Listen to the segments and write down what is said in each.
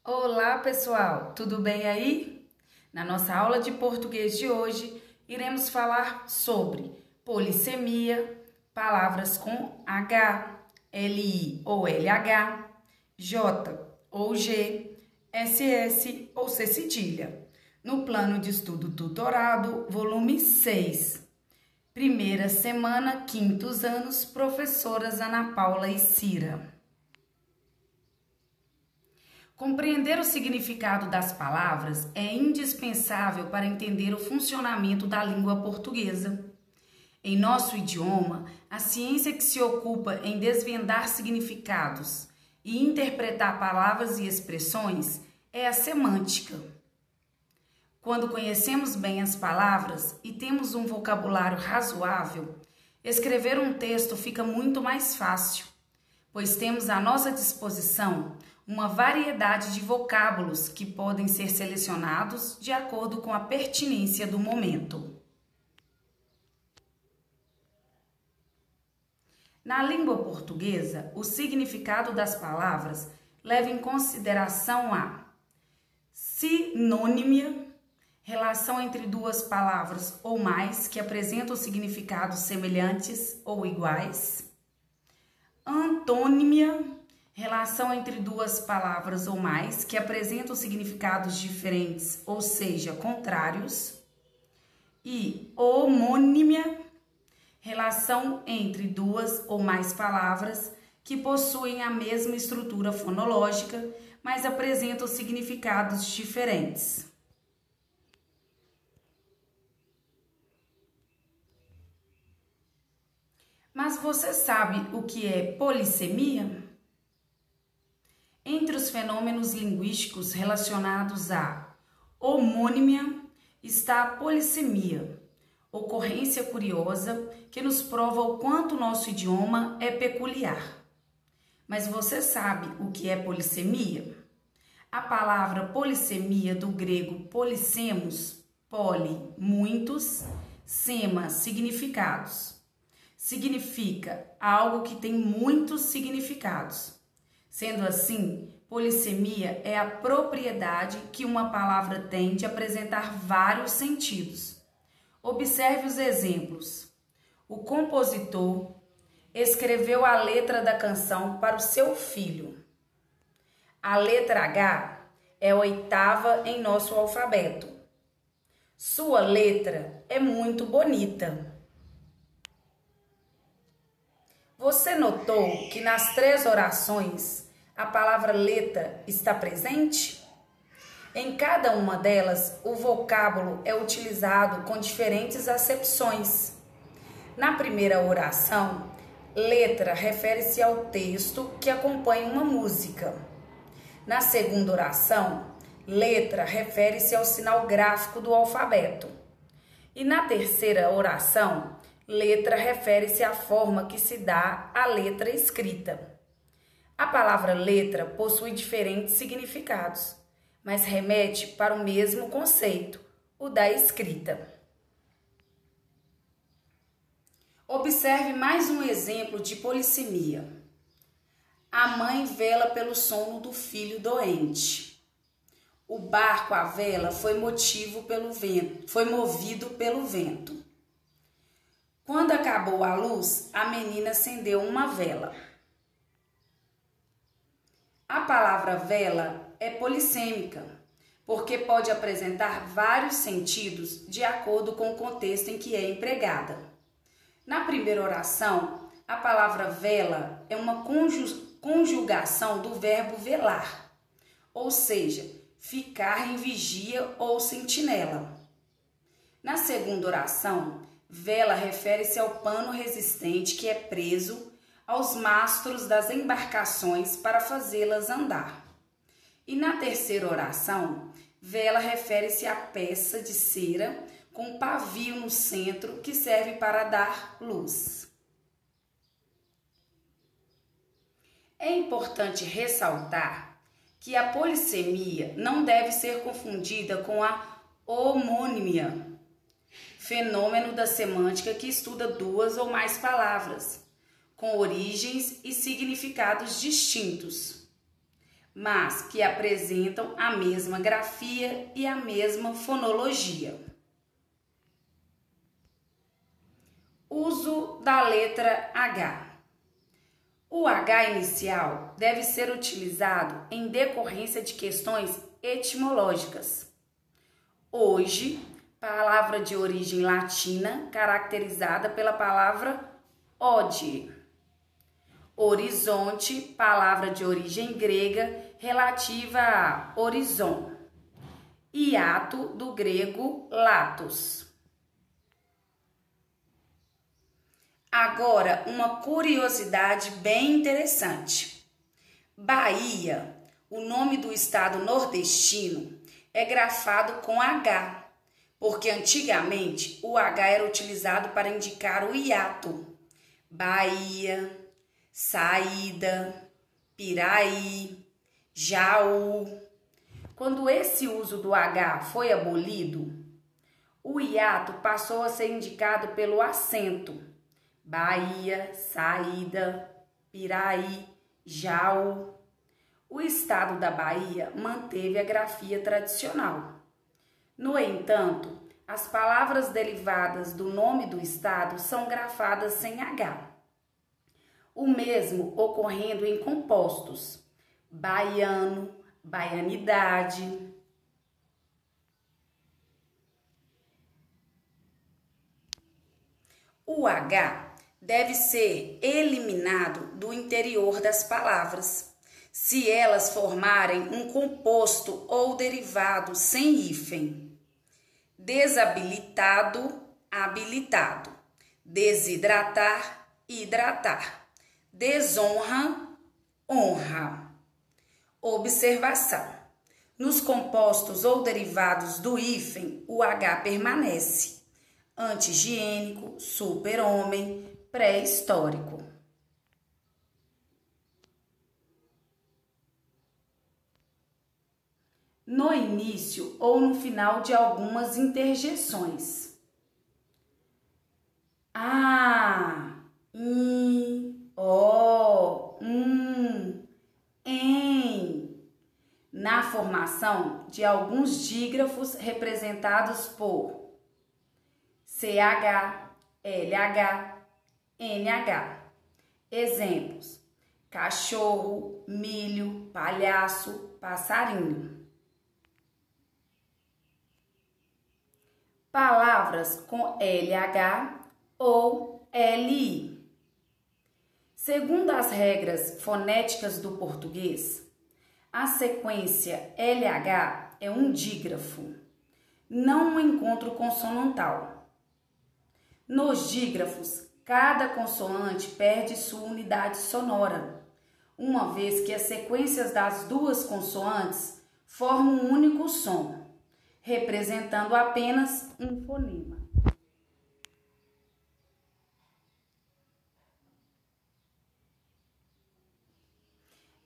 Olá, pessoal, tudo bem aí? Na nossa aula de português de hoje, iremos falar sobre polissemia, palavras com H, LI ou LH, J ou G, SS ou C cedilha, no plano de estudo tutorado, volume 6. Primeira semana, quintos anos, professoras Ana Paula e Cira. Compreender o significado das palavras é indispensável para entender o funcionamento da língua portuguesa. Em nosso idioma, a ciência que se ocupa em desvendar significados e interpretar palavras e expressões é a semântica. Quando conhecemos bem as palavras e temos um vocabulário razoável, escrever um texto fica muito mais fácil, pois temos à nossa disposição uma variedade de vocábulos que podem ser selecionados de acordo com a pertinência do momento. Na língua portuguesa, o significado das palavras leva em consideração a sinonímia, relação entre duas palavras ou mais que apresentam significados semelhantes ou iguais, antônimia, relação entre duas palavras ou mais que apresentam significados diferentes, ou seja, contrários, e homônimia, relação entre duas ou mais palavras que possuem a mesma estrutura fonológica, mas apresentam significados diferentes. Mas você sabe o que é polissemia? Entre os fenômenos linguísticos relacionados à homônimia está a polissemia, ocorrência curiosa que nos prova o quanto o nosso idioma é peculiar. Mas você sabe o que é polissemia? A palavra polissemia do grego polissemos, poli, muitos, sema, significados. Significa algo que tem muitos significados. Sendo assim, polissemia é a propriedade que uma palavra tem de apresentar vários sentidos. Observe os exemplos. O compositor escreveu a letra da canção para o seu filho. A letra H é a oitava em nosso alfabeto. Sua letra é muito bonita. Você notou que nas três orações a palavra letra está presente? Em cada uma delas, o vocábulo é utilizado com diferentes acepções. Na primeira oração, letra refere-se ao texto que acompanha uma música. Na segunda oração, letra refere-se ao sinal gráfico do alfabeto. E na terceira oração, letra refere-se à forma que se dá à letra escrita. A palavra letra possui diferentes significados, mas remete para o mesmo conceito, o da escrita. Observe mais um exemplo de polissemia. A mãe vela pelo sono do filho doente. O barco à vela foi movido pelo vento. Quando acabou a luz, a menina acendeu uma vela. A palavra vela é polissêmica, porque pode apresentar vários sentidos de acordo com o contexto em que é empregada. Na primeira oração, a palavra vela é uma conjugação do verbo velar, ou seja, ficar em vigia ou sentinela. Na segunda oração, vela refere-se ao pano resistente que é preso aos mastros das embarcações para fazê-las andar. E na terceira oração, vela refere-se à peça de cera com pavio no centro que serve para dar luz. É importante ressaltar que a polissemia não deve ser confundida com a homônimia, fenômeno da semântica que estuda duas ou mais palavras, com origens e significados distintos. mas que apresentam a mesma grafia e a mesma fonologia. Uso da letra H. O H inicial deve ser utilizado em decorrência de questões etimológicas. Hoje, palavra de origem latina caracterizada pela palavra ode. Horizonte, palavra de origem grega relativa a horizon. Hiato, do grego latos. Agora, uma curiosidade bem interessante. Bahia, o nome do estado nordestino, é grafado com H, porque antigamente o H era utilizado para indicar o hiato. Bahia, saída, Piraí, Jaú. Quando esse uso do H foi abolido, o hiato passou a ser indicado pelo acento. Bahia, saída, Piraí, Jaú. O estado da Bahia manteve a grafia tradicional. No entanto, as palavras derivadas do nome do estado são grafadas sem H. O mesmo ocorrendo em compostos: baiano, baianidade. O H deve ser eliminado do interior das palavras, se elas formarem um composto ou derivado sem hífen. Desabilitado, habilitado. Desidratar, hidratar. Desonra, honra. Observação: nos compostos ou derivados do hífen, o H permanece. Anti-higiênico, super-homem, pré-histórico. No início ou no final de algumas interjeções. A, I, O, em. Na formação de alguns dígrafos representados por CH, LH, NH. Exemplos: cachorro, milho, palhaço, passarinho. Palavras com LH ou LI. Segundo as regras fonéticas do português, a sequência LH é um dígrafo, não um encontro consonantal. Nos dígrafos, cada consoante perde sua unidade sonora, uma vez que as sequências das duas consoantes formam um único som, representando apenas um fonema.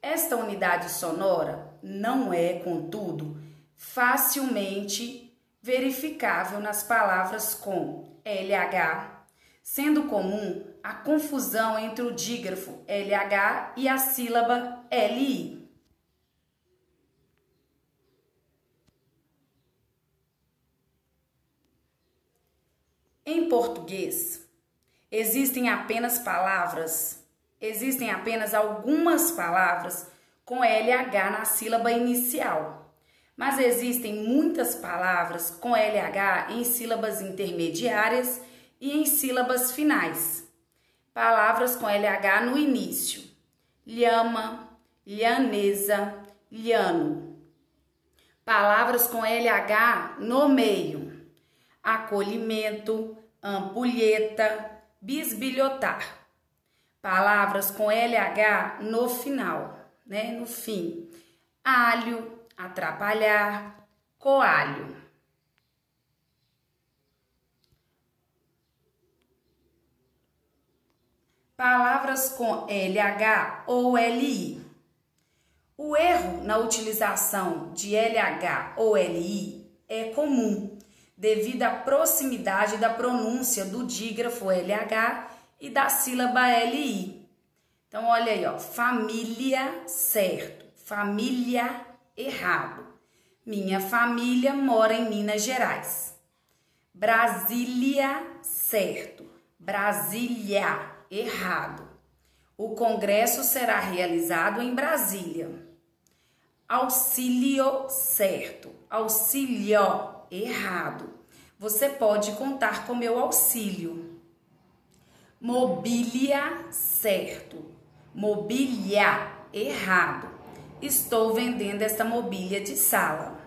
Esta unidade sonora não é, contudo, facilmente verificável nas palavras com LH, sendo comum a confusão entre o dígrafo LH e a sílaba LI. Em português, existem apenas algumas palavras com LH na sílaba inicial, mas existem muitas palavras com LH em sílabas intermediárias e em sílabas finais. Palavras com LH no início: lhama, lhanesa, lhano. Palavras com LH no meio: acolhimento, ampulheta, bisbilhotar. Palavras com LH no final, no fim: alho, atrapalhar, coalho. Palavras com LH ou LI. O erro na utilização de LH ou LI é comum, devido à proximidade da pronúncia do dígrafo LH e da sílaba LI. Então, olha aí, ó, família, certo. família, errado. Minha família mora em Minas Gerais. Brasília, certo. Brasília, errado. O congresso será realizado em Brasília. Auxílio, certo. Auxílio, errado. Você pode contar com meu auxílio. Mobília, certo. Mobília, errado. Estou vendendo esta mobília de sala.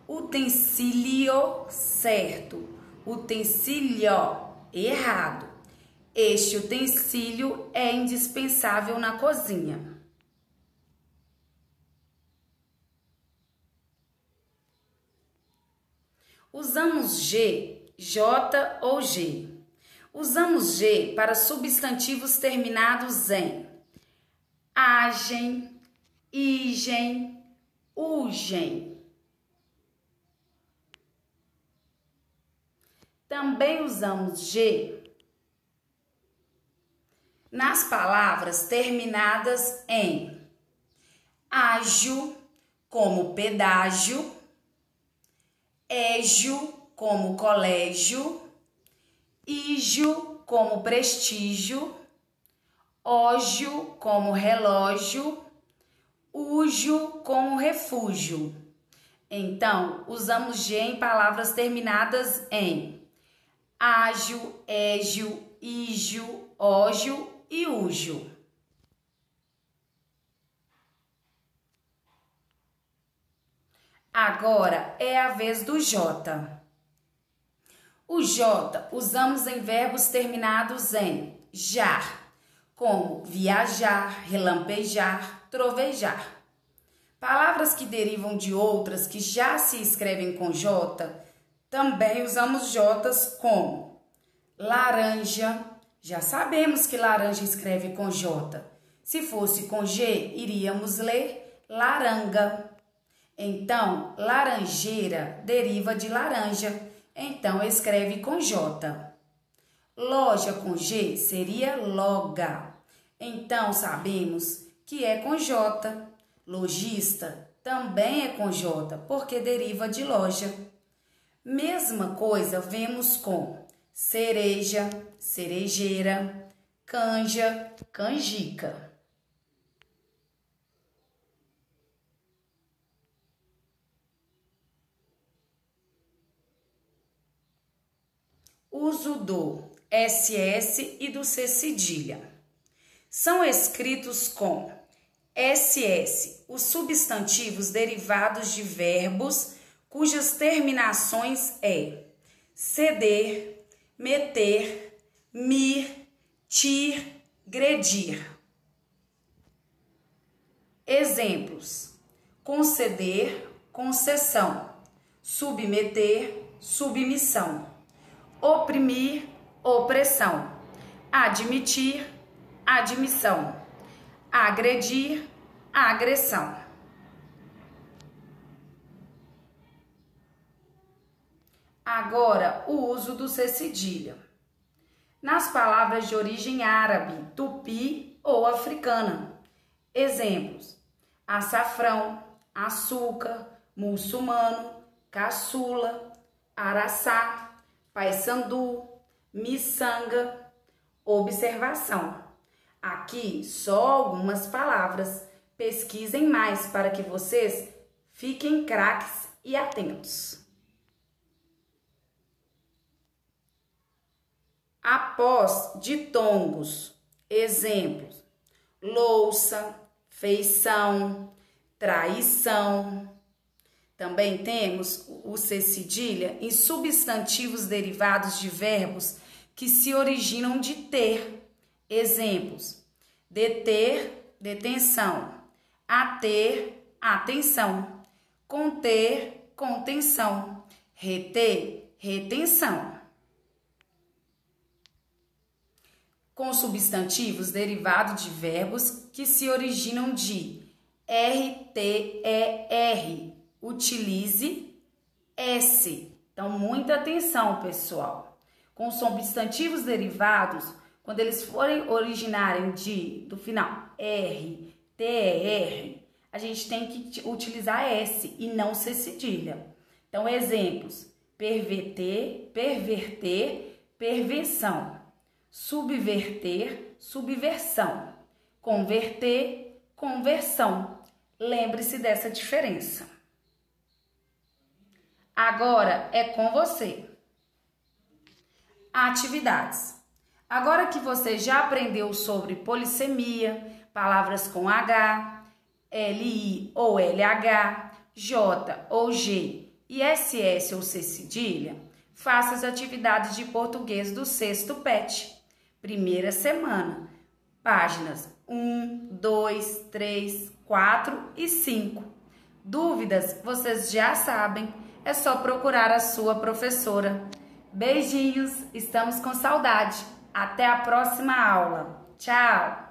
Utensílio, certo. Utensílio, errado. Este utensílio é indispensável na cozinha. Usamos G, J ou G. Usamos G para substantivos terminados em agem, igem, ugem. Também usamos G nas palavras terminadas em ágio, como pedágio, égio, como colégio, ígio, como prestígio, ógio, como relógio, úgio, como refúgio. Então, usamos G em palavras terminadas em ágio, égio, ígio, ógio e úgio. Agora é a vez do J. O J usamos em verbos terminados em jar, como viajar, relampejar, trovejar. Palavras que derivam de outras que já se escrevem com J, também usamos J's como laranja. Já sabemos que laranja escreve com J. Se fosse com G, iríamos ler laranga. Então, laranjeira deriva de laranja, então escreve com J. Loja com G seria loga, então sabemos que é com J. Lojista também é com J, porque deriva de loja. Mesma coisa vemos com cereja, cerejeira, canja, canjica. Uso do SS e do C cedilha. São escritos com SS, os substantivos derivados de verbos cujas terminações é ceder, meter, mir, tir, gredir. Exemplos: conceder, concessão, submeter, submissão, oprimir, opressão, admitir, admissão, agredir, agressão. Agora, o uso do C cedilha. Nas palavras de origem árabe, tupi ou africana. Exemplos: açafrão, açúcar, muçulmano, caçula, araçá, paisandu, miçanga. Observação: aqui só algumas palavras. Pesquisem mais para que vocês fiquem craques e atentos. Após ditongos. Exemplos: louça, feição, traição. Também temos o C cedilha em substantivos derivados de verbos que se originam de ter. Exemplos: deter, detenção, ater, atenção, conter, contenção, reter, retenção. Com substantivos derivados de verbos que se originam de RTER, utilize S. Então, muita atenção, pessoal. Com substantivos derivados, quando eles forem originarem do final R, TR, a gente tem que utilizar S e não C cedilha. Então, exemplos: perverter, perverter, perversão. Subverter, subversão. Converter, conversão. Lembre-se dessa diferença. Agora é com você. Atividades. Agora que você já aprendeu sobre polissemia, palavras com H, LI ou LH, J ou G e SS ou C cedilha, faça as atividades de português do sexto PET. Primeira semana, páginas 1, 2, 3, 4 e 5. Dúvidas, vocês já sabem, é só procurar a sua professora. Beijinhos, estamos com saudade. Até a próxima aula. Tchau!